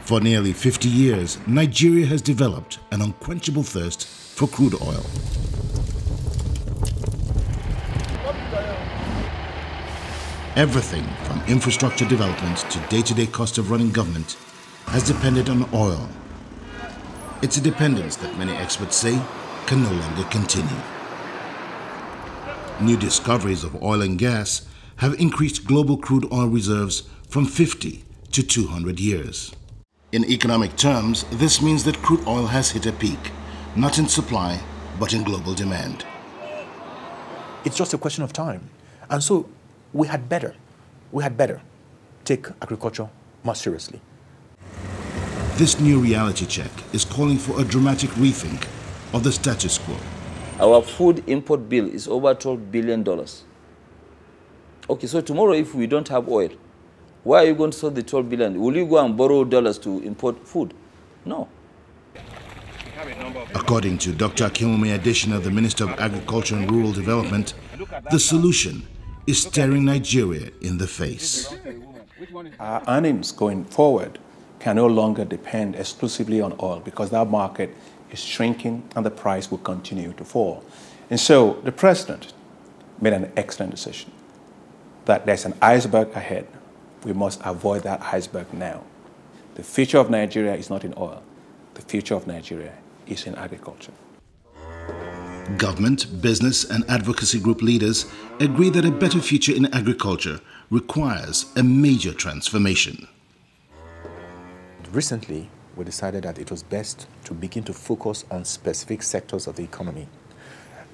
For nearly 50 years, Nigeria has developed an unquenchable thirst for crude oil. Everything from infrastructure development to day-to-day cost of running government has depended on oil. It's a dependence that many experts say can no longer continue. New discoveries of oil and gas have increased global crude oil reserves from 50 to 200 years. In economic terms, this means that crude oil has hit a peak, not in supply, but in global demand. It's just a question of time. And so we had better take agriculture more seriously. This new reality check is calling for a dramatic rethink of the status quo. Our food import bill is over $12 billion. Okay, so tomorrow if we don't have oil, where are you going to sell the 12 billion? Will you go and borrow dollars to import food? No. According to Dr. Akinwumi Adesina, the Minister of Agriculture and Rural Development, the solution is staring Nigeria in the face. Our earnings going forward can no longer depend exclusively on oil because that market is shrinking and the price will continue to fall. And so the president made an excellent decision that there's an iceberg ahead. We must avoid that iceberg now. The future of Nigeria is not in oil. The future of Nigeria is in agriculture. Government, business, and advocacy group leaders agree that a better future in agriculture requires a major transformation. Recently, we decided that it was best to begin to focus on specific sectors of the economy.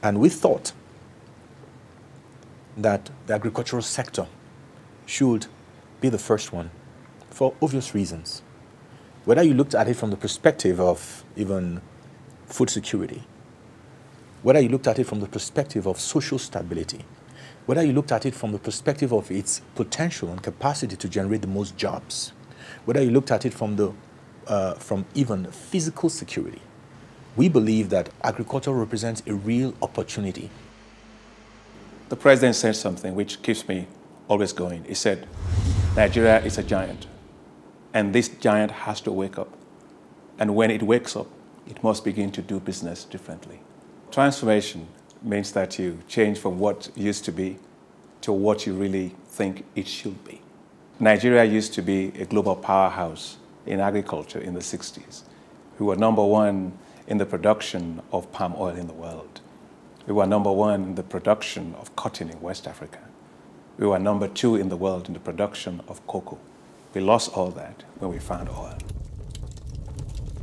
And we thought that the agricultural sector should be the first one for obvious reasons. Whether you looked at it from the perspective of even food security, whether you looked at it from the perspective of social stability, whether you looked at it from the perspective of its potential and capacity to generate the most jobs, whether you looked at it from even physical security, we believe that agriculture represents a real opportunity. The president said something which keeps me always going. He said, Nigeria is a giant, and this giant has to wake up. And when it wakes up, it must begin to do business differently. Transformation means that you change from what used to be to what you really think it should be. Nigeria used to be a global powerhouse in agriculture in the 60s. We were number one in the production of palm oil in the world. We were number one in the production of cotton in West Africa. We were number two in the world in the production of cocoa. We lost all that when we found oil.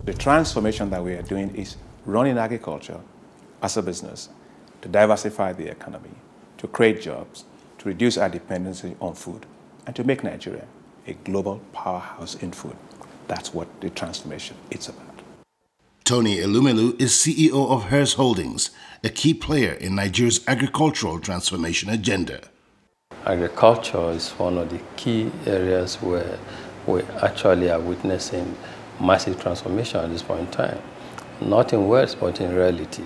The transformation that we are doing is running agriculture as a business to diversify the economy, to create jobs, to reduce our dependency on food, and to make Nigeria a global powerhouse in food. That's what the transformation is about. Tony Elumelu is CEO of Hers Holdings, a key player in Nigeria's agricultural transformation agenda. Agriculture is one of the key areas where we actually are witnessing massive transformation at this point in time. Not in words, but in reality.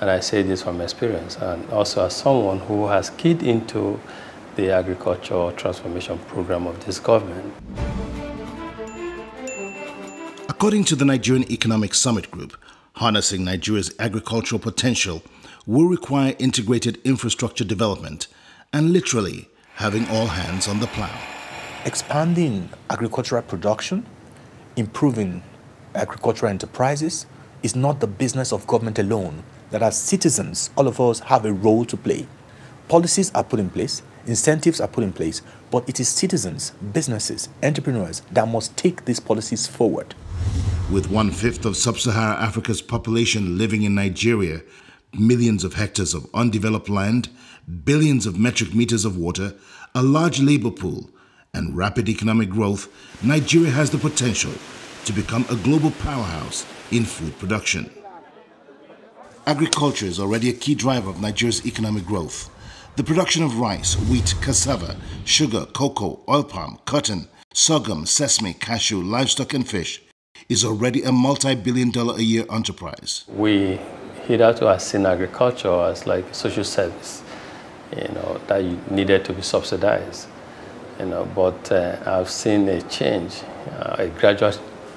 And I say this from experience, and also as someone who has keyed into the agricultural transformation program of this government. According to the Nigerian Economic Summit Group, harnessing Nigeria's agricultural potential will require integrated infrastructure development and literally having all hands on the plow. Expanding agricultural production, improving agricultural enterprises is not the business of government alone. That as citizens, all of us have a role to play. Policies are put in place, incentives are put in place, but it is citizens, businesses, entrepreneurs that must take these policies forward. With 1/5 of sub-Saharan Africa's population living in Nigeria, millions of hectares of undeveloped land, billions of metric meters of water, a large labor pool, and rapid economic growth, Nigeria has the potential to become a global powerhouse in food production. Agriculture is already a key driver of Nigeria's economic growth. The production of rice, wheat, cassava, sugar, cocoa, oil palm, cotton, sorghum, sesame, cashew, livestock and fish is already a multi-billion-dollar a year enterprise. We hitherto have seen agriculture as like a social service, that needed to be subsidized. But I've seen a change, a gradual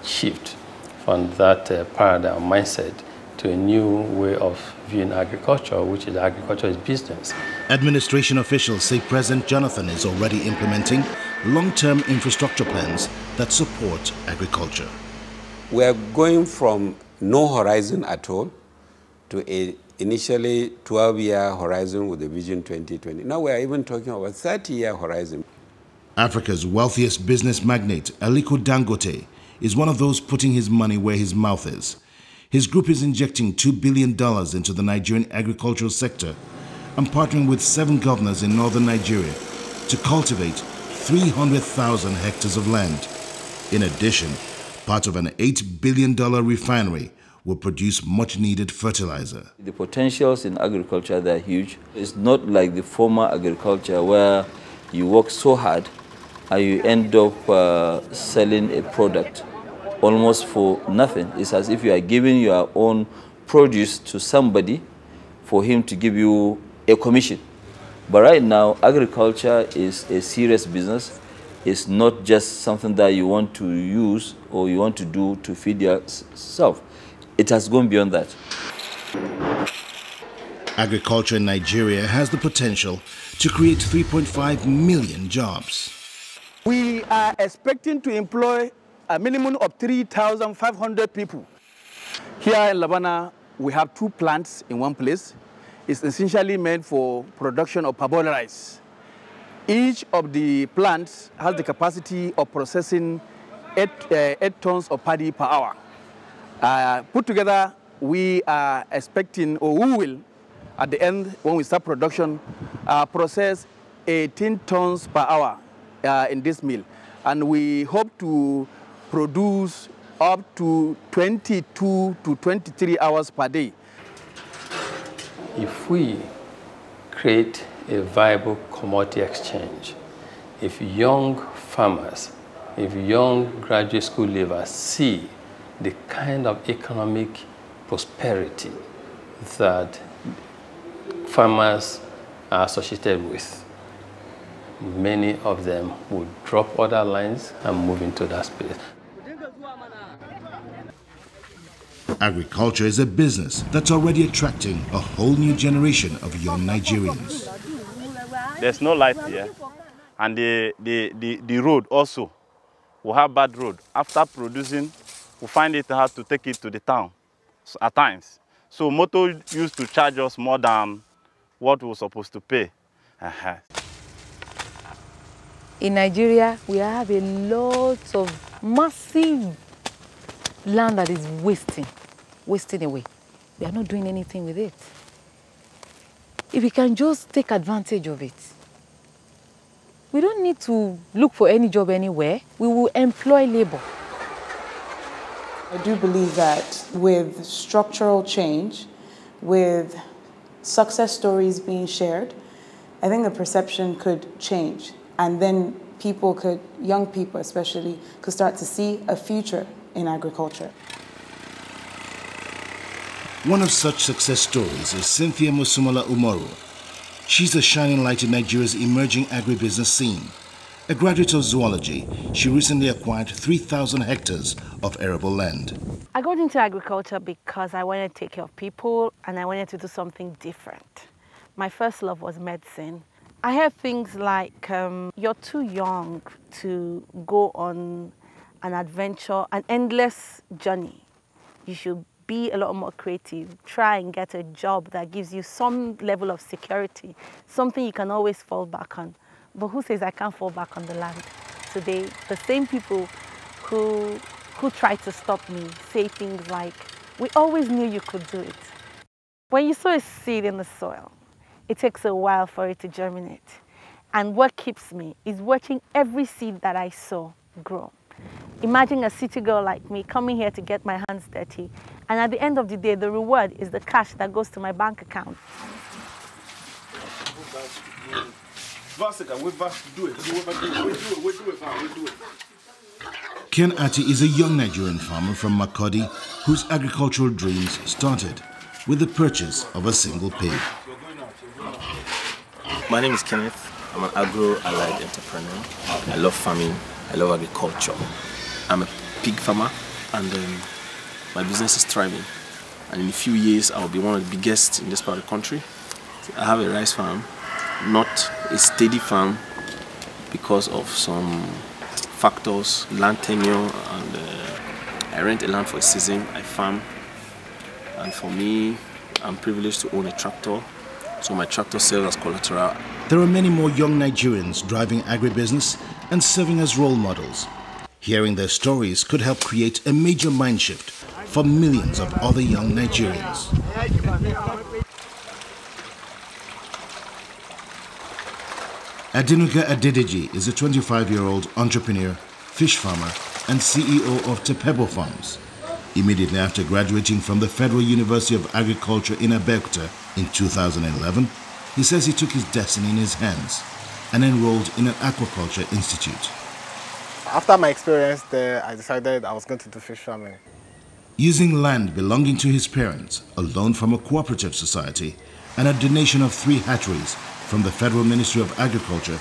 shift from that paradigm mindset to a new way of viewing agriculture, which is agriculture is business. Administration officials say President Jonathan is already implementing long-term infrastructure plans that support agriculture. We are going from no horizon at all to a initially 12-year horizon with the Vision 2020. Now we are even talking about a 30-year horizon. Africa's wealthiest business magnate, Aliko Dangote, is one of those putting his money where his mouth is. His group is injecting $2 billion into the Nigerian agricultural sector and partnering with 7 governors in northern Nigeria to cultivate 300,000 hectares of land. In addition, part of an $8 billion refinery will produce much-needed fertilizer. The potentials in agriculture, they're huge. It's not like the former agriculture where you work so hard and you end up selling a product almost for nothing. It's as if you are giving your own produce to somebody for him to give you a commission. But right now, agriculture is a serious business. It's not just something that you want to use or you want to do to feed yourself. It has gone beyond that. Agriculture in Nigeria has the potential to create 3.5 million jobs. We are expecting to employ a minimum of 3,500 people. Here in Labana, we have 2 plants in one place. It's essentially meant for production of parboiled rice. Each of the plants has the capacity of processing 8 tons of paddy per hour. Put together, we are expecting, or we will, at the end, when we start production, process 18 tons per hour in this mill. And we hope to produce up to 22 to 23 hours per day. If we create a viable commodity exchange, if young farmers, if young graduate school leavers see the kind of economic prosperity that farmers are associated with, many of them would drop other lines and move into that space. Agriculture is a business that's already attracting a whole new generation of young Nigerians. There's no light here, and the road also, we have bad road. After producing, we find it hard to take it to the town at times. So motor used to charge us more than what we were supposed to pay. In Nigeria, we have a lot of massive land that is wasting away. We are not doing anything with it. If we can just take advantage of it, we don't need to look for any job anywhere. We will employ labor. I do believe that with structural change, with success stories being shared, I think the perception could change. And then people could, young people especially, could start to see a future in agriculture. One of such success stories is Cynthia Musumala Umaru. She's a shining light in Nigeria's emerging agribusiness scene. A graduate of zoology, she recently acquired 3,000 hectares of arable land. I got into agriculture because I wanted to take care of people and I wanted to do something different. My first love was medicine. I heard things like, you're too young to go on an adventure, an endless journey. You should be a lot more creative. Try and get a job that gives you some level of security, something you can always fall back on. But who says I can't fall back on the land? Today, the same people who tried to stop me say things like, we always knew you could do it. When you sow a seed in the soil, it takes a while for it to germinate. And what keeps me is watching every seed that I sow grow. Imagine a city girl like me coming here to get my hands dirty, and at the end of the day, the reward is the cash that goes to my bank account. Ken Ati is a young Nigerian farmer from Makurdi whose agricultural dreams started with the purchase of a single pig. My name is Kenneth. I'm an agro-allied entrepreneur. I love farming. I love agriculture. I'm a pig farmer. and my business is thriving. And in a few years, I'll be one of the biggest in this part of the country. I have a rice farm, not a steady farm because of some factors, land tenure, and I rent a land for a season, I farm. And for me, I'm privileged to own a tractor, so my tractor serves as collateral. There are many more young Nigerians driving agribusiness and serving as role models. Hearing their stories could help create a major mind shift for millions of other young Nigerians. Adinuga Adedeji is a 25-year-old entrepreneur, fish farmer, and CEO of Tepebo Farms. Immediately after graduating from the Federal University of Agriculture in Abeokuta in 2011, he says he took his destiny in his hands and enrolled in an aquaculture institute. After my experience there, I decided I was going to do fish farming. Using land belonging to his parents, a loan from a cooperative society, and a donation of 3 hatcheries from the Federal Ministry of Agriculture,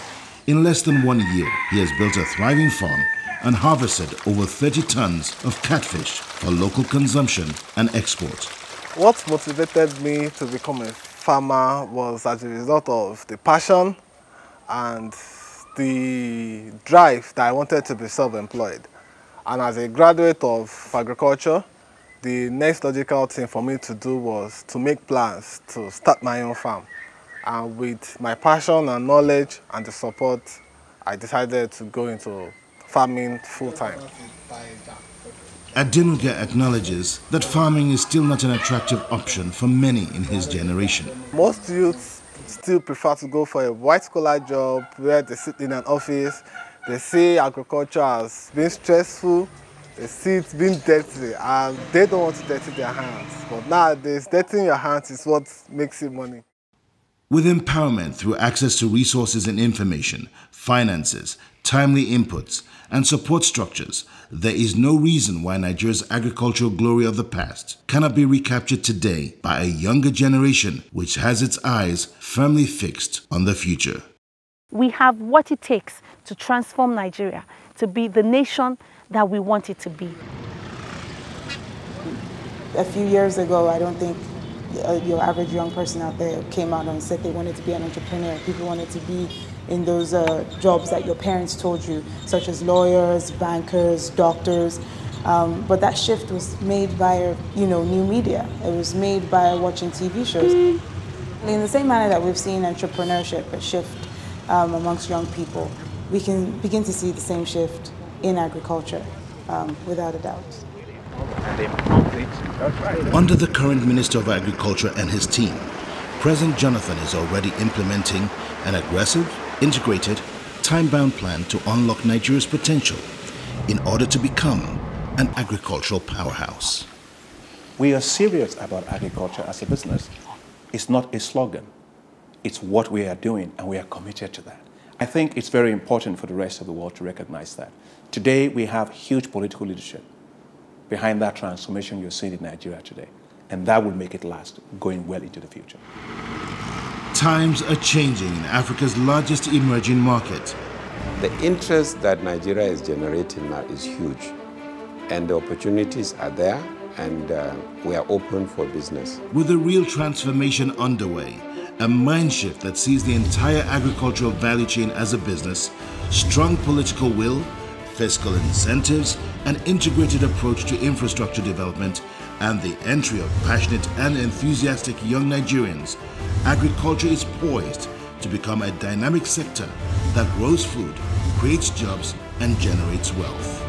in less than 1 year, he has built a thriving farm and harvested over 30 tons of catfish for local consumption and export. What motivated me to become a farmer was as a result of the passion and the drive that I wanted to be self-employed. And as a graduate of agriculture, the next logical thing for me to do was to make plans to start my own farm. And with my passion and knowledge and the support, I decided to go into farming full-time. Adinuga acknowledges that farming is still not an attractive option for many in his generation. Most youths still prefer to go for a white-collar job where they sit in an office. They see agriculture as being stressful, they see it being dirty, and they don't want to dirty their hands. But nowadays, dirtying your hands is what makes you money. With empowerment through access to resources and information, finances, timely inputs, and support structures, there is no reason why Nigeria's agricultural glory of the past cannot be recaptured today by a younger generation which has its eyes firmly fixed on the future. We have what it takes to transform Nigeria to be the nation that we want it to be. A few years ago, I don't think your average young person out there came out and said they wanted to be an entrepreneur. People wanted to be in those jobs that your parents told you, such as lawyers, bankers, doctors. But that shift was made by new media. It was made by watching TV shows. In the same manner that we've seen entrepreneurship a shift amongst young people, we can begin to see the same shift in agriculture, without a doubt. Under the current Minister of Agriculture and his team, President Jonathan is already implementing an aggressive, integrated, time-bound plan to unlock Nigeria's potential in order to become an agricultural powerhouse. We are serious about agriculture as a business. It's not a slogan. It's what we are doing, and we are committed to that. I think it's very important for the rest of the world to recognize that. Today, we have huge political leadership behind that transformation you're seeing in Nigeria today. And that will make it last, going well into the future. Times are changing in Africa's largest emerging market. The interest that Nigeria is generating now is huge. And the opportunities are there, and we are open for business. With a real transformation underway, a mind shift that sees the entire agricultural value chain as a business, strong political will, fiscal incentives, an integrated approach to infrastructure development, and the entry of passionate and enthusiastic young Nigerians, agriculture is poised to become a dynamic sector that grows food, creates jobs, and generates wealth.